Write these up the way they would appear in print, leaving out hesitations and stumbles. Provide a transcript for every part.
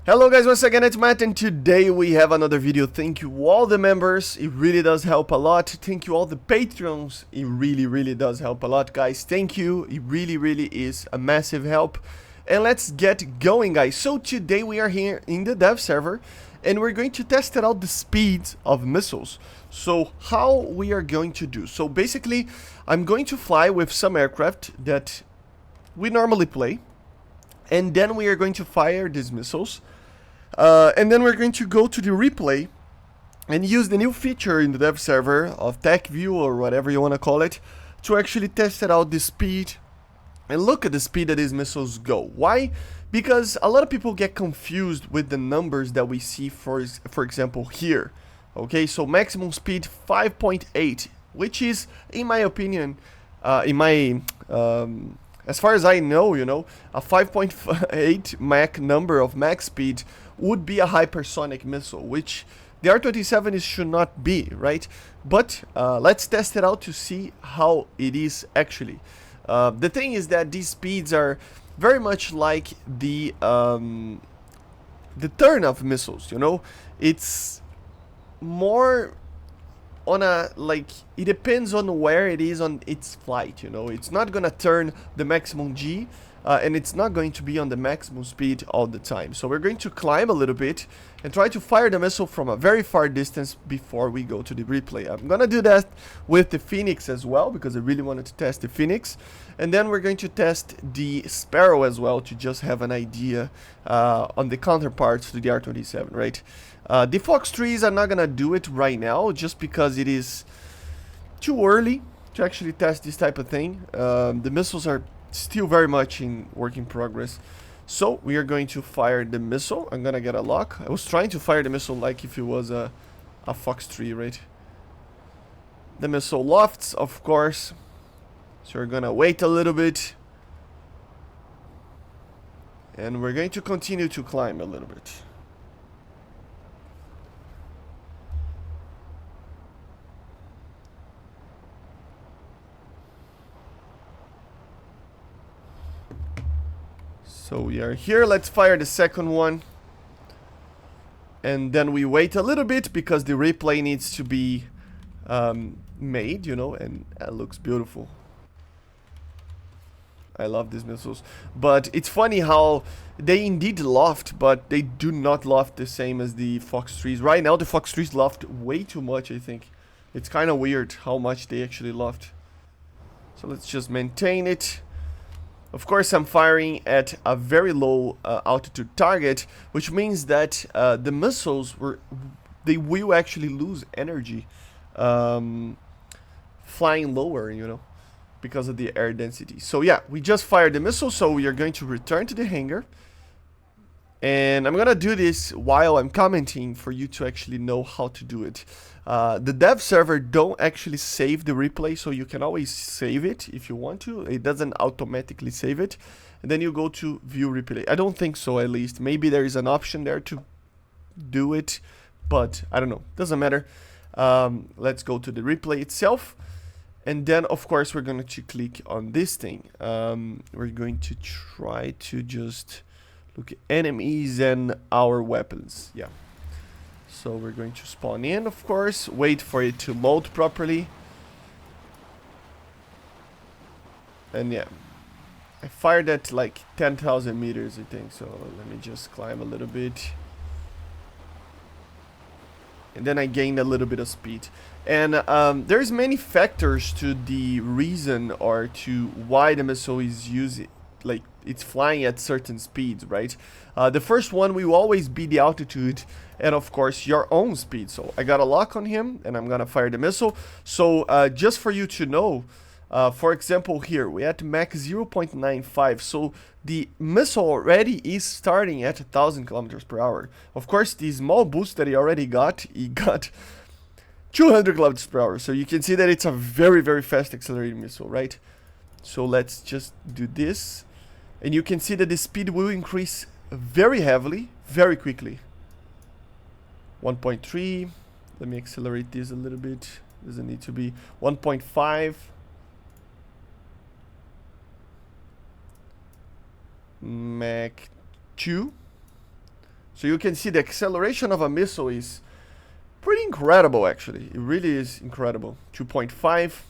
Hello guys, once again it's Matt, and today we have another video. Thank you all the members, it really does help a lot. Thank you all the patrons, it really does help a lot, guys. Thank you, it really is a massive help. And let's get going, guys. So today we are here in the dev server and we're going to test out the speeds of missiles. So how we are going to do, so basically I'm going to fly with some aircraft that we normally play, and then we are going to fire these missiles. And then we're going to go to the replay and use the new feature in the dev server of tech view or whatever you want to call it to actually test it out the speed and look at the speed that these missiles go. Why? Because a lot of people get confused with the numbers that we see for example here. Okay, so maximum speed 5.8, which is, in my opinion, as far as I know, you know, a 5.8 Mach number of max speed would be a hypersonic missile, which the R-27 should not be, right? But let's test it out to see how it is actually. The thing is that these speeds are very much like the turn of missiles, you know? It's more on a, like, it depends on where it is on its flight, you know. It's not gonna turn the maximum G, and it's not going to be on the maximum speed all the time. So we're going to climb a little bit and try to fire the missile from a very far distance before we go to the replay. I'm gonna do that with the Phoenix as well, because I really wanted to test the Phoenix. And then we're going to test the Sparrow as well, to just have an idea on the counterparts to the R-27, right? The Fox 3s are not gonna do it right now, just because it is too early to actually test this type of thing. The missiles are still very much in work in progress. So we are going to fire the missile. I'm gonna get a lock. I was trying to fire the missile like if it was a Fox 3, right? The missile lofts, of course. So we're gonna wait a little bit. And we're going to continue to climb a little bit. So we are here, let's fire the second one. And then we wait a little bit because the replay needs to be made, you know, and it looks beautiful. I love these missiles. But it's funny how they indeed loft, but they do not loft the same as the Fox 3s. Right now the Fox 3s loft way too much, I think. It's kind of weird how much they actually loft. So let's just maintain it. Of course, I'm firing at a very low altitude target, which means that the missiles will actually lose energy flying lower, you know, because of the air density. So yeah, we just fired the missile, so we are going to return to the hangar. And I'm gonna do this while I'm commenting for you to actually know how to do it. The dev server don't actually save the replay, so you can always save it if you want to. It doesn't automatically save it. And then you go to view replay. I don't think so, at least. Maybe there is an option there to do it, but I don't know. Doesn't matter. Let's go to the replay itself. And then, of course, we're going to click on this thing. We're going to try to just look at enemies and our weapons. Yeah. So we're going to spawn in, of course. Wait for it to load properly. And yeah. I fired at like 10,000 meters, I think. So let me just climb a little bit. And then I gained a little bit of speed. And there's many factors to the reason or to why the missile is using, like, it's flying at certain speeds, right? The first one will always be the altitude and of course your own speed. So I got a lock on him and I'm gonna fire the missile. So just for you to know, for example here we at Mach 0.95, so the missile already is starting at 1,000 kilometers per hour. Of course, the small boost that he got 200 kilometers per hour. So you can see that it's a very fast accelerating missile, right? So let's just do this. And you can see that the speed will increase very heavily, very quickly. 1.3. Let me accelerate this a little bit. Doesn't need to be 1.5. Mach 2. So you can see the acceleration of a missile is pretty incredible, actually. It really is incredible. 2.5.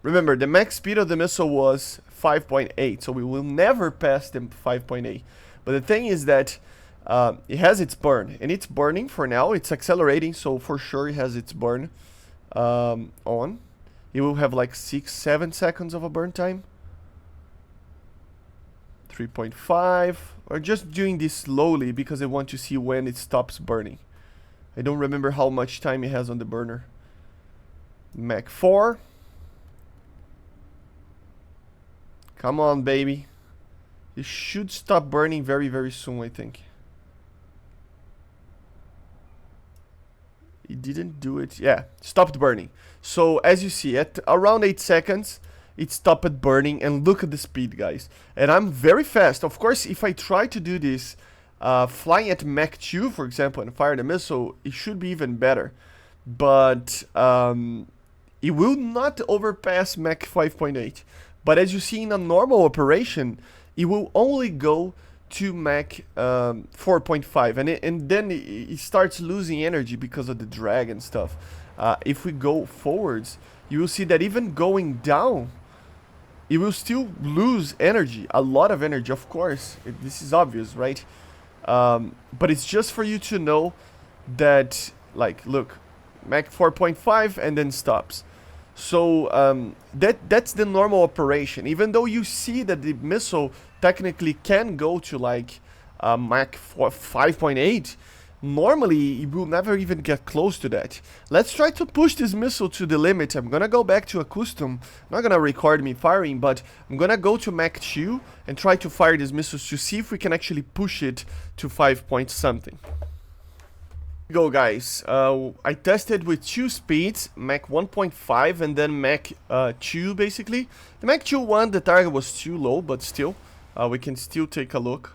Remember, the max speed of the missile was 5.8, so we will never pass the 5.8. But the thing is that it has its burn, and it's burning for now. It's accelerating, so for sure it has its burn on. It will have like 6-7 seconds of a burn time. 3.5. We're just doing this slowly because I want to see when it stops burning. I don't remember how much time it has on the burner. Mach 4. Come on, baby. It should stop burning very, very soon, I think. It didn't do it. Yeah, stopped burning. So, as you see, at around 8 seconds, it stopped burning. And look at the speed, guys. And I'm very fast. Of course, if I try to do this flying at Mach 2, for example, and fire the missile, it should be even better. But it will not overpass Mach 5.8. But as you see in a normal operation, it will only go to Mach 4.5, and then it starts losing energy because of the drag and stuff. If we go forwards, you will see that even going down, it will still lose energy, a lot of energy, of course. This is obvious, right? But it's just for you to know that, like, look, Mach 4.5 and then stops. So that's the normal operation. Even though you see that the missile technically can go to like Mach 5.8, normally it will never even get close to that. Let's try to push this missile to the limit. I'm gonna go back to a custom. I'm not gonna record me firing, but I'm gonna go to Mach 2 and try to fire these missiles to see if we can actually push it to 5 point something. Go, guys. I tested with 2 speeds, Mach 1.5 and then Mach 2 basically. The Mach 2 one, the target was too low, but still, we can still take a look.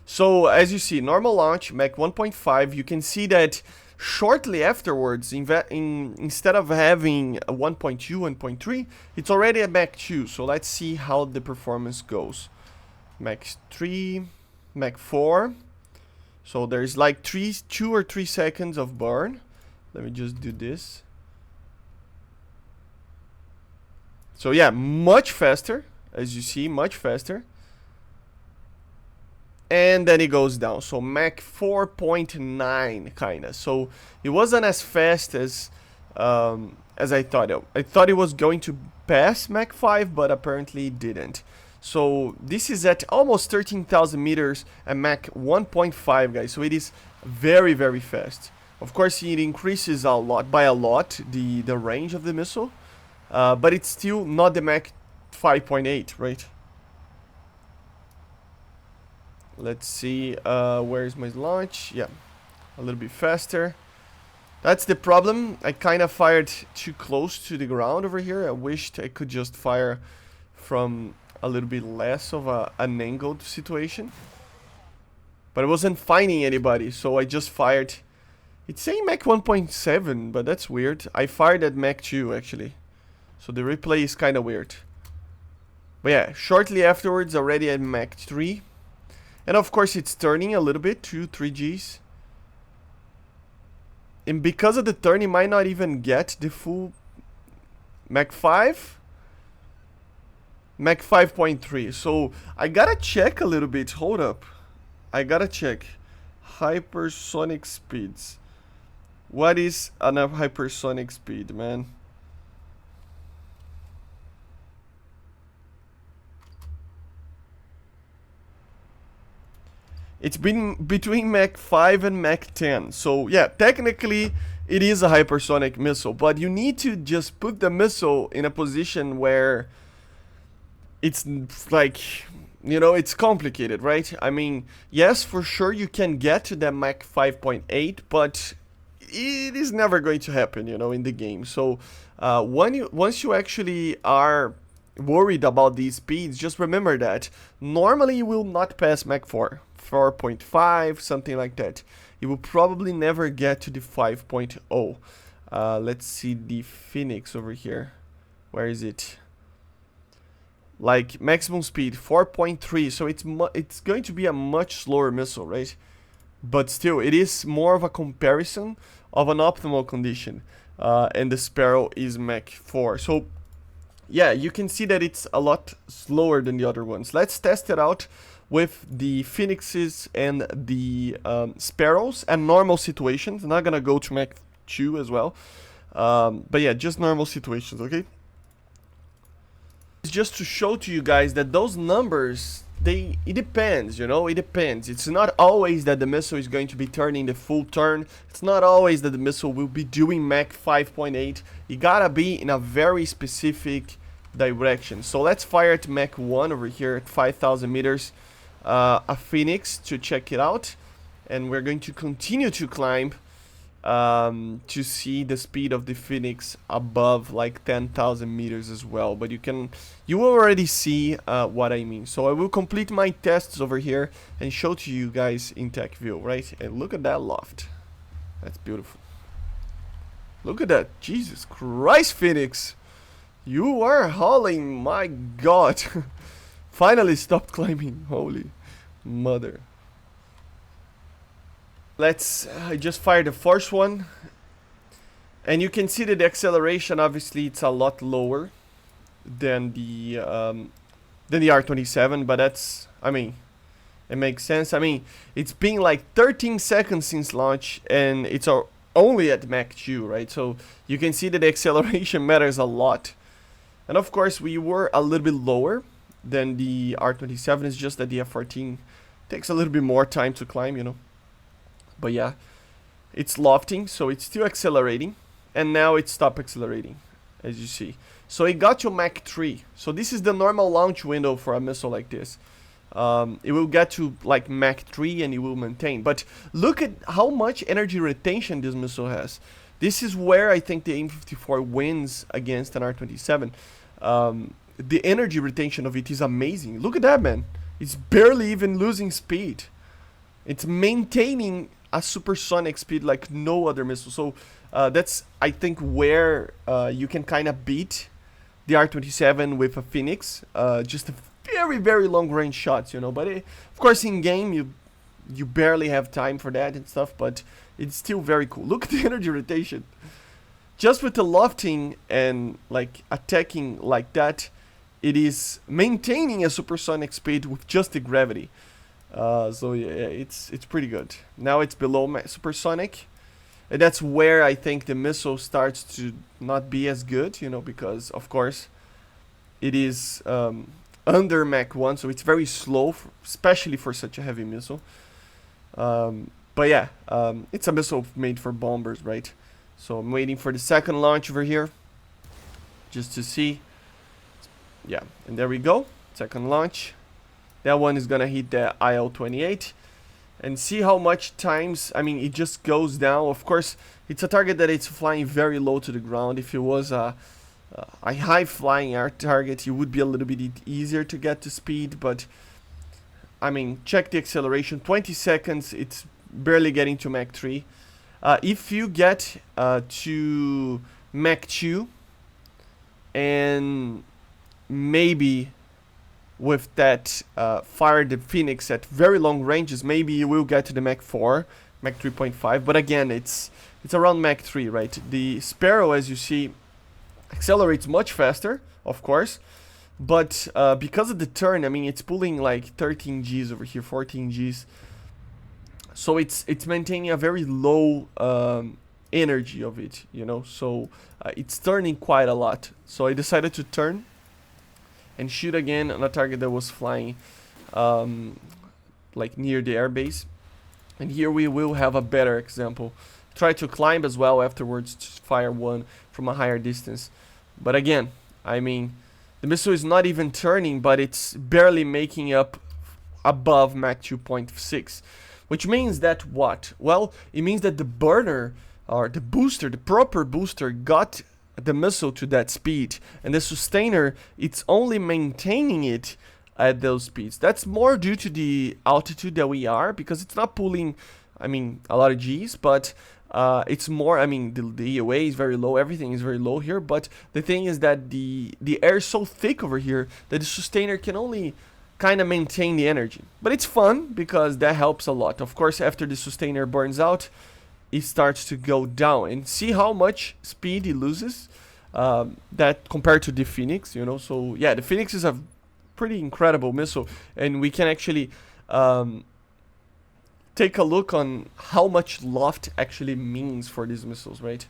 So as you see, normal launch, Mach 1.5, you can see that shortly afterwards, instead of having a 1.2, 1.3, it's already a Mach 2. So let's see how the performance goes. Mach 3, Mach 4. So there's like 2 or 3 seconds of burn. Let me just do this. So yeah, much faster, as you see, much faster. And then it goes down. So Mach 4.9 kinda. So it wasn't as fast as I thought. I thought it was going to pass Mach 5, but apparently it didn't. So this is at almost 13,000 meters at Mach 1.5, guys. So it is very, very fast. Of course, it increases a lot, by a lot, the range of the missile. But it's still not the Mach 5.8, right? Let's see, where is my launch? Yeah, a little bit faster. That's the problem. I kind of fired too close to the ground over here. I wished I could just fire from a little bit less of an angled situation. But I wasn't finding anybody, so I just fired. It's saying Mach 1.7, but that's weird. I fired at Mach 2, actually. So the replay is kind of weird. But yeah, shortly afterwards, already at Mach 3. And of course, it's turning a little bit, 2-3 Gs. And because of the turn, it might not even get the full Mach 5. Mach 5.3. So I gotta check a little bit. Hold up. I gotta check. Hypersonic speeds. What is an hypersonic speed, man? It's been between Mach 5 and Mach 10. So yeah, technically it is a hypersonic missile, but you need to just put the missile in a position where it's like, you know, it's complicated, right? I mean, yes, for sure you can get to the Mach 5.8, but it is never going to happen, you know, in the game. So once you actually are worried about these speeds, just remember that normally you will not pass Mach 4, 4.5, something like that. You will probably never get to the 5.0. Let's see the Phoenix over here. Where is it? Like maximum speed 4.3, so it's going to be a much slower missile, right? but still, it is more of a comparison of an optimal condition, and the Sparrow is Mach 4. So yeah, you can see that it's a lot slower than the other ones. Let's test it out with the Phoenixes and the Sparrows and normal situations. I'm not gonna go to Mach 2 as well, but yeah, just normal situations, okay? It's just to show to you guys that those numbers, it depends, you know, it depends. It's not always that the missile is going to be turning the full turn. It's not always that the missile will be doing Mach 5.8. You gotta be in a very specific direction. So let's fire at Mach 1 over here at 5,000 meters, a Phoenix to check it out. And we're going to continue to climb to see the speed of the Phoenix above like 10,000 meters as well. But you will already see what I mean. So I will complete my tests over here and show to you guys in tech view, right? And look at that loft. That's beautiful. Look at that. Jesus Christ, Phoenix. You are hauling, my god. Finally stopped climbing. Holy mother. I just fired the first one, and you can see that the acceleration, obviously, it's a lot lower than the R-27, but that's, I mean, it makes sense. I mean, it's been like 13 seconds since launch, and it's only at Mach 2, right? So you can see that the acceleration matters a lot. And of course, we were a little bit lower than the R-27. It's just that the F-14 takes a little bit more time to climb, you know. But yeah, it's lofting, so it's still accelerating, and now it stopped accelerating, as you see. So it got to Mach 3. So this is the normal launch window for a missile like this. It will get to like Mach 3 and it will maintain. But look at how much energy retention this missile has. This is where I think the AIM-54 wins against an R-27. The energy retention of it is amazing. Look at that, man. It's barely even losing speed. It's maintaining a supersonic speed like no other missile. So that's, I think, where you can kind of beat the R-27 with a Phoenix. Just a very long range shots, you know. But of course, in game you barely have time for that and stuff. But it's still very cool. Look at the energy rotation. Just with the lofting and like attacking like that, it is maintaining a supersonic speed with just the gravity. So yeah, it's pretty good. Now it's below supersonic, and that's where I think the missile starts to not be as good, you know, because of course it is under Mach 1, so it's very slow, especially for such a heavy missile. But yeah, it's a missile made for bombers, right? So I'm waiting for the second launch over here, just to see. Yeah, and there we go, second launch. That one is gonna hit the IL-28 and see how much times, I mean, it just goes down. Of course, it's a target that it's flying very low to the ground. If it was a high flying air target, it would be a little bit easier to get to speed, but I mean, check the acceleration, 20 seconds, it's barely getting to Mach 3. If you get to Mach 2 and maybe with that fire the Phoenix at very long ranges, maybe you will get to the Mach 4, Mach 3.5, but again, it's around Mach 3, right? The Sparrow, as you see, accelerates much faster, of course, but because of the turn, I mean, it's pulling like 13 Gs over here, 14 Gs, so it's maintaining a very low energy of it, you know, so it's turning quite a lot. So I decided to turn and shoot again on a target that was flying like near the airbase. And here we will have a better example. Try to climb as well afterwards to fire one from a higher distance. But again, I mean, the missile is not even turning, but it's barely making up above Mach 2.6. Which means that what? Well, it means that the burner, or the booster, the proper booster, got the missile to that speed, and the sustainer, it's only maintaining it at those speeds. That's more due to the altitude that we are, because it's not pulling, I mean, a lot of G's, but it's more, I mean, the EOA is very low, everything is very low here, but the thing is that the air is so thick over here that the sustainer can only kind of maintain the energy. But it's fun because that helps a lot. Of course, after the sustainer burns out, it starts to go down, and see how much speed it loses, that compared to the Phoenix, you know. So yeah, the Phoenix is a pretty incredible missile, and we can actually take a look on how much loft actually means for these missiles, right?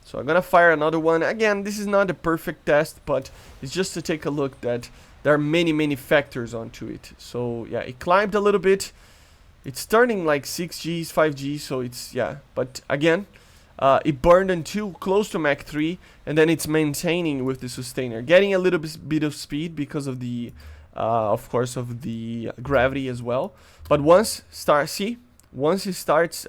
So I'm gonna fire another one. Again, this is not a perfect test, but it's just to take a look that there are many factors onto it. So yeah, it climbed a little bit. It's turning like 6Gs, 5Gs, so it's, yeah. But again, it burned until close to Mach 3, and then it's maintaining with the sustainer, getting a little bit of speed because of the, of course, of the gravity as well. But once once it starts,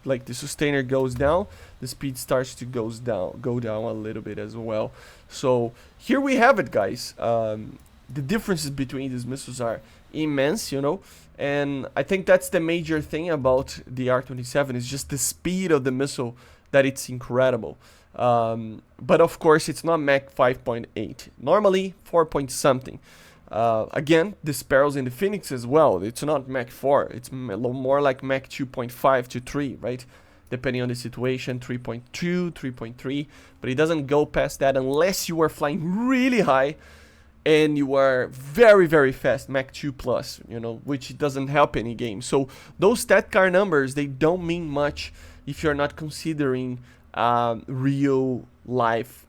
like the sustainer goes down, the speed starts to go down a little bit as well. So here we have it, guys. The differences between these missiles are immense, you know. And I think that's the major thing about the R-27, is just the speed of the missile, that it's incredible. But of course, it's not Mach 5.8. Normally, 4 point something. Again, the Sparrows and the Phoenix as well. It's not Mach 4. It's more like Mach 2.5 to 3, right? Depending on the situation, 3.2, 3.3. But it doesn't go past that unless you are flying really high and you are very fast, Mach 2 plus, you know, which doesn't help any game. So those stat car numbers, they don't mean much if you're not considering real life,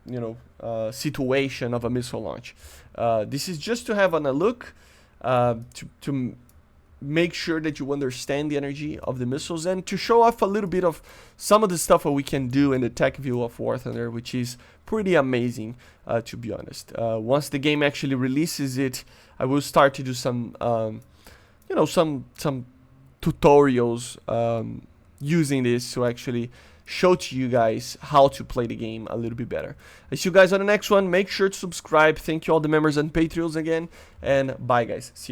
you know, situation of a missile launch. This is just to have a look, to make sure that you understand the energy of the missiles, and to show off a little bit of some of the stuff that we can do in the tech view of War Thunder, which is pretty amazing, to be honest. Once the game actually releases it, I will start to do some, you know, some tutorials using this to actually show to you guys how to play the game a little bit better. I see you guys on the next one. Make sure to subscribe. Thank you all the members and Patreons again, and bye guys. See you.